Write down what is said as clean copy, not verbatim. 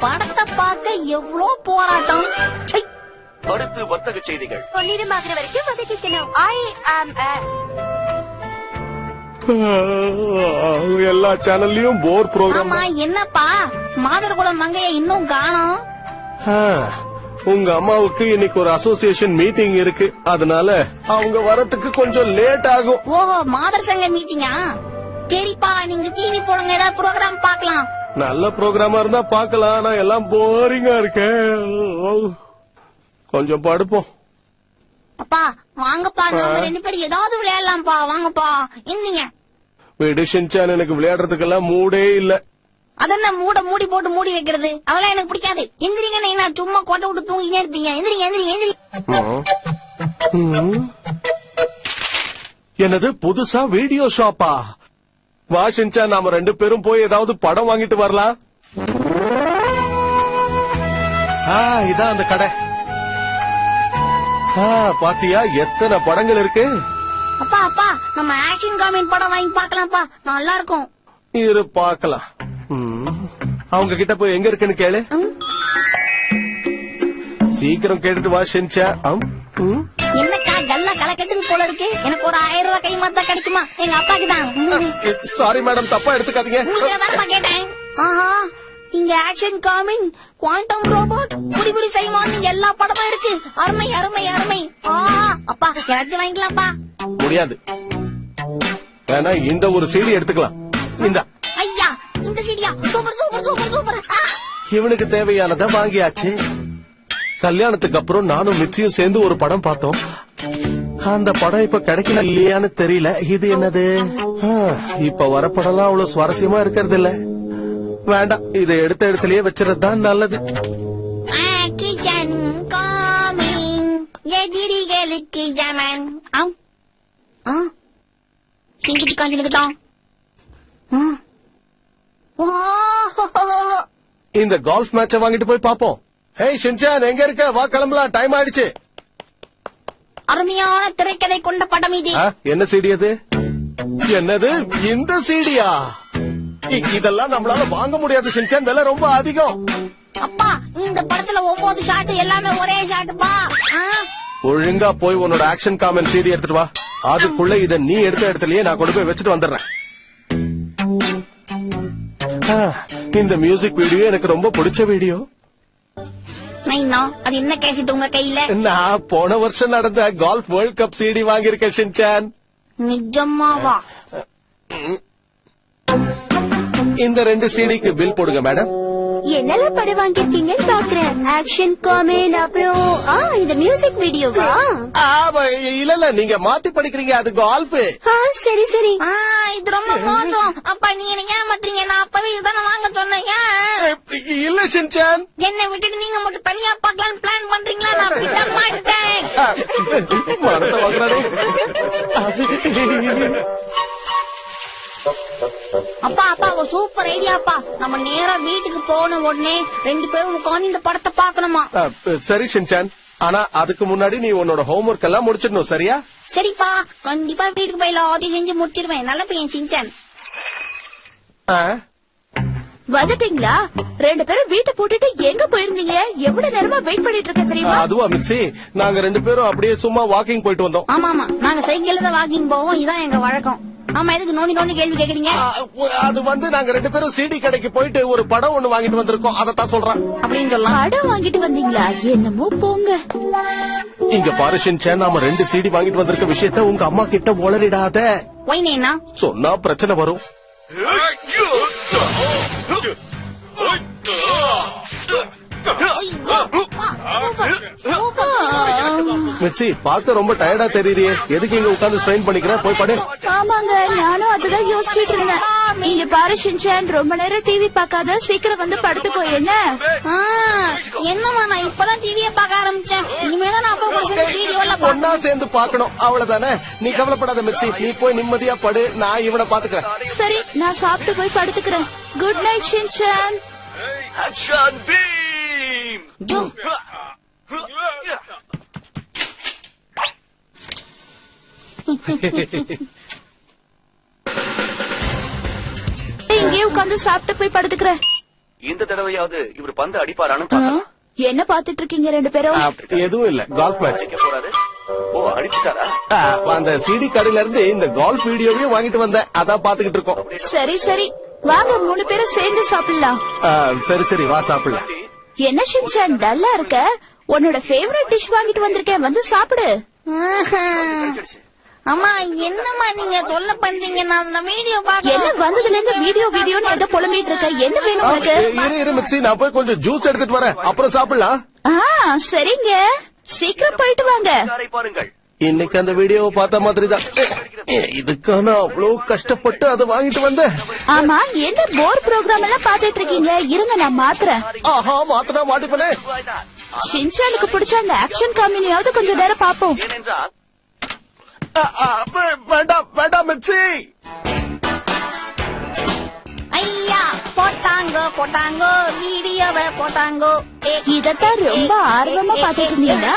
படத்தை பார்க்க எவ்வளவு போராட்டம். அடுத்து வர்த்தக செய்திகள். பொன்னிறமாகிற வரைக்கும் வதக்கிக்கணும். எல்லா சேனல்லயும் போர் ப்ரோக்ராம். ஆமா, என்னப்பா மாதர்குலம் மங்கைய இன்னும் காணோம்? உங்க அம்மாவுக்கு இன்னைக்கு ஒரு அசோசியேஷன் மீட்டிங் இருக்கு, அதனால அவங்க வரத்துக்கு கொஞ்சம் லேட் ஆகும். ஓஹோ, மாதர் சங்க மீட்டிங்கா? சரிப்பா, நீங்க டிவி போடுங்க, ஏதாவது ப்ரோக்ராம் பார்க்கலாம். நல்ல ப்ரோக்ராமா இருந்தா பாக்கலாம், ஆனா எல்லாம் போரிங்கா இருக்கு. கொஞ்சம் படுப்போம். அப்பா வாங்கப்பா, நம்ம 2 பேரும் ஏதாவது விளையாடலாம்ப்பா. வாங்கப்பா, எந்திங்க. விடு ஷின்சான், எனக்கு விளையாடுறதுக்கெல்லாம் மூடே இல்ல. அதென்ன மூடி போட்டு மூடி வைக்கிறது, அதெல்லாம் எனக்கு பிடிக்காது. எந்திரிங்க, நீங்க சும்மா கொட்டை விட்டு தூங்கினே இருப்பீங்க. எந்திரிங்க எந்திரிங்க எந்திரிங்க. என்னது புதுசா வீடியோ ஷாப்பா? வா ஷின்சான், நாம 2 பேரும் போய் ஏதாவது படம் வாங்கிட்டு வரலாம். இதான் அந்த கடை. பாத்தியா எத்தனை படங்கள் இருக்கு. அப்பா அப்பா, நம்ம ஆக்ஷன் காமெடி படம் வாங்கி பார்க்கலாம்ப்பா, நல்லா இருக்கும். இரு பார்க்கலாம். அவங்க கிட்ட போய் எங்க இருக்குன்னு கேளு. சீக்கிரம் கேட்டுட்டு வா ஷின்சான். என்னக்கா கல்லா களை கட்டுது போல இருக்கு. எனக்கு ஒரு 1000 ரூபாய் கை மாத்தா கிடைக்குமா? எங்க அப்பாக்கு தான். சாரி மேடம், தப்பா எடுத்துக்காதீங்க. கேட்டேன். ஆஹா, இங்க ஆக்ஷன் காமிங், குவாண்டம் ரோபோட், புடி சைமான், எல்லா படமும் இருக்கு. அருமை அருமை அருமை. அப்பா எல்லாத்தையும் வாங்கிக்கலாம்ப்பா. முடியாது, வேணா இந்த ஒரு சீடி எடுத்துக்கலாம். இந்த ஐயா, இந்த சீடியா? Super super super super. இவனுக்கு தேவையானதை வாங்கியாச்சு. கல்யாணத்துக்கு அப்புறம் நானும் மிச்சியும் சேர்ந்து ஒரு படம் பார்த்தோம். அந்த படம் இப்ப கிடைக்கல இல்லையான்னு தெரியல. இது என்னது? இப்ப வர படம்லாம் அவ்வளவு சுவாரஸ்யமா இருக்கிறது இல்ல. வேண்டாம், இதை எடுத்த இடத்துலயே வச்சுறதுதான் நல்லது. எதிரிகளுக்கு ஜமன். இந்த கால்ஃப் மேட்ச வாங்கிட்டு போய் பாப்போம். ஹேய் ஷின்சான், எங்க இருக்க? வா கிளம்பலாம், டைம் ஆயிடுச்சு. அருமையான திரைக்கதை கொண்ட படம் இது. என்ன சீடி அது? என்னது இந்த சீடியா? இதெல்லாம் நம்மளால வாங்க முடியாது ஷின்சான், விலை ரொம்ப அதிகம். அப்பா, இந்த படத்துல 9 ஷாட் எல்லாமே ஒரே ஷாட்டுப்பா. ஒழுங்கா போய் உன்னோட ஆக்ஷன் காமெண்ட் சீடி எடுத்துட்டு வா. அதுக்குள்ள இத நீ எடுத்த இடத்துலயே நான் கொண்டு போய் வச்சுட்டு வந்துடுறேன். இந்த மியூசிக் வீடியோ எனக்கு ரொம்ப பிடிச்ச வீடியோ. அது என்ன கேசட் உங்க கையில? நான் போன வருஷம் நடந்த கால்ஃப் வேர்ல்ட் கப் சீடி வாங்கியிருக்கேன் ஷின்சான். நிஜமாவா? இந்த 2 சீடிக்கு பில் போடுங்க மேடம். என்னெல்லாம் படம் வாங்கிருக்கீங்கன்னு பாக்குறேன். ஆக்ஷன் காமெண்ட், அப்புறம் இந்த மியூசிக் வீடியோவா? இல்ல, நீங்க மாத்தி படிக்கிறீங்க, அது கால்ஃப். சரி சரி. இது ரொம்ப மோசம். அப்பா, நீ என்ன ஏமாத்துறீங்க? நான் அப்பவே இதுதானே வாங்க சொன்னேன். இல்ல ஷின்சான், என்னை விட்டுட்டு நீங்க மட்டும் தனியா பார்க்கலான்னு பிளான் பண்றீங்களா? நான் விட மாட்டேன். மனத்தை வாங்குறானே. அப்பா அப்பா, ஒரு சூப்பர் ஐடியாப்பா. நம்ம நேரா வீட்டுக்கு போன உடனே 2 பேரும் உட்கார்ந்து இந்த படத்தை பாக்கணுமா? சரி ஷின்சான், ஆனா அதுக்கு முன்னாடி நீ உன்னோட ஹோம்வொர்க் எல்லாம் முடிச்சிடணும், சரியா? சரிப்பா, கண்டிப்பா வீட்டுக்கு போய் எல்லாத்தையும் செஞ்சு முடிச்சிருவேன். நல்ல பையன் ஷின்சான். வந்துட்டீங்களா? 2 பேரும் வீட்டை போட்டுட்டு எங்க போயிருந்தீங்க? எவ்வளவு நேரமா வெயிட் பண்ணிட்டு இருக்க தெரியுமா? அதுவா மிக்சி, நாங்க 2 பேரும் அப்படியே சும்மா வாக்கிங் போயிட்டு வந்தோம். ஆமா ஆமா, நாங்க சைக்கிள்ல தான் வாக்கிங் போவோம். இதான் எங்க வழக்கம். ஆமா, எதுக்கு நோண்டி கேள்வி கேக்குறீங்க? அது வந்து நாங்க 2 பேரும் சிடி கடைக்கு போயிட்டு ஒரு படம் ஒண்ணு வாங்கிட்டு வந்திருக்கோம், அதத்தான் சொல்றேன். அப்படின்னு சொல்லலாம். படம் வாங்கிட்டு வந்தீங்களா? என்னமோ போங்க. இங்க பாரு ஷின்சான், நாம 2 சிடி வாங்கிட்டு வந்திருக்க விஷயத்த உங்க அம்மா கிட்ட உளறிடாத. ஒய்னேனா சொன்னா பிரச்சனை வரும். மிச்சி, பார்க்க ரொம்ப டயர்டா தெரியுறியே, எதுக்கு இங்க உட்கார்ந்து ஸ்ட்ரெயின் பண்ணிக்கிற? போய் படு. ஆமாங்க, நானும் அதுதான் யோசிச்சுட்டு இருந்தேன். நீங்க பாரு ஷின்சான், ரொம்ப நேரம் டிவி பார்க்காத, சீக்கிரம் வந்து படுத்துக்கோ. என்ன என்னமா, நான் இப்பதான் டிவியை பார்க்க ஆரம்பிச்சேன். இனிமேதான் நான் அப்பா வீடியோல ஒன்னா சேர்ந்து பாக்கணும், அவ்வளவுதானே. நீ கவலைப்படாத மிச்சி, நீ போய் நிம்மதியா படு, நான் இவனை பாத்துக்கிறேன். சரி, நான் சாப்பிட்டு போய் படுத்துக்கிறேன். Good night Shinchan. Action Bheem. இங்கே உட்கார்ந்து சாப்பிட்டு போய் படுத்துக்கிறேன். இந்த தடவையாவது இவர் பந்து அடிப்பாரான்னு பார்க்கலாம். என்ன பாத்துட்டு இருக்கீங்க ரெண்டு பேரும்? எதுவும் இல்ல, கால்ஃப் மேட்ச். அடிக்க போறாரு. ஓ, அடிச்சிட்டாரா? அந்த சிடி கடையில இருந்து இந்த கால்ஃப் வீடியோவையும் வாங்கிட்டு வந்தேன், அதான் பாத்துக்கிட்டு இருக்கோம். சரி சரி, வாங்க 3 பேரும் சேர்ந்து சாப்பிடலாம். சரி சரி, வா சாப்பிடலாம். என்ன ஷின்சான் டல்லா இருக்க? உன்னோட ஃபேவரட் டிஷ் வாங்கிட்டு வந்திருக்கேன், வந்து சாப்பிடு. அம்மா என்னம்மா நீங்க சொல்ல பண்றீங்க? நான் அந்த வீடியோ என்ன பாக்க வந்ததுல இருந்து வீடியோன்னு எங்க புலம்பிட்டு இருக்க? என்ன வேணும் உனக்கு? இரு மிச்சி, நான் போய் கொஞ்சம் ஜூஸ் எடுத்துட்டு வரேன், அப்புறம் சாப்பிடலாம். சரிங்க, சீக்கிரம் போயிட்டு வாங்க. காரை பாருங்கள். இன்னைக்கு அந்த வீடியோவை பார்த்த மாதிரி தான். இதுக்கான அவ்வளவு கஷ்டப்பட்டு அதை வாங்கிட்டு வந்தேன். ஆமா, என்ன போர் ப்ரோக்ராம் எல்லாம் பாத்துட்டு இருக்கீங்க? இருங்க நான் மாத்துறேன். ஆஹா, மாத்தினா மாட்டிப்பனே. ஷின்சானுக்கு பிடிச்ச அந்த ஆக்ஷன் காமெடியாவது கொஞ்ச நேரம் பாப்போம். ஏனென்றால் வேண்டாம் வேண்டாம் மிச்சி. ஐயா போட்டாங்கோ வீடியோவை போட்டாங்கோ. இதத்தான் ரொம்ப ஆர்வமா பாத்துட்டு இருந்தீங்களா?